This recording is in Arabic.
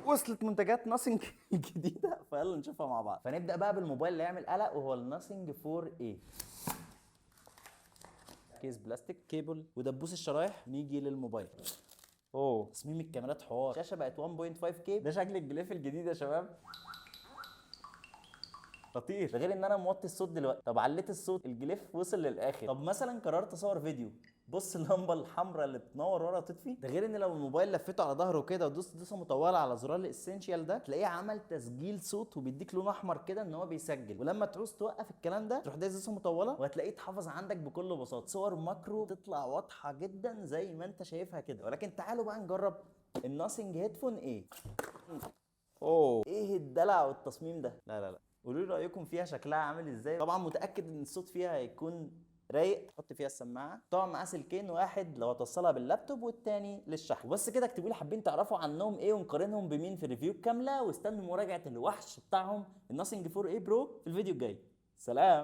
وصلت منتجات ناسينج الجديده، فيلا نشوفها مع بعض. فنبدا بقى بالموبايل اللي يعمل قلق، وهو الناسينج 4A. كيس بلاستيك، كيبل ودبوس الشرايح. نيجي للموبايل. اوه، تصميم الكاميرات حوار. الشاشه بقت 1.5K. ده شكل الجليف الجديد يا شباب، خطير. ده غير ان انا موطي الصوت دلوقتي. طب عليت الصوت، الجليف وصل للاخر. طب مثلا قررت اصور فيديو، بص اللمبه الحمراء اللي بتنور ورا تطفي. ده غير ان لو الموبايل لفيته على ظهره كده ودوست دوسه مطوله على زرار الاسينشال ده، تلاقيه عمل تسجيل صوت وبيديك لون احمر كده ان هو بيسجل. ولما تعوز توقف الكلام ده تروح دايس دوسه مطوله، وهتلاقيه اتحفظ عندك بكل بساطه. صور ماكرو تطلع واضحه جدا زي ما انت شايفها كده. ولكن تعالوا بقى نجرب الناسينج هيدفون ايه. اوه، ايه الدلع والتصميم ده. لا لا لا، قولوا لي رايكم فيها، شكلها عامل ازاي. طبعا متاكد ان الصوت فيها هيكون رايق. تحط فيها السماعه، طبعا معاه سلكين، واحد لو هتوصلها باللابتوب والتاني للشحن. وبس كده. اكتبوا لي حابين تعرفوا عنهم ايه ونقارنهم بمين في الريفيو كامله، واستنوا مراجعه الوحش بتاعهم الناسينج 4 اي برو في الفيديو الجاي. سلام.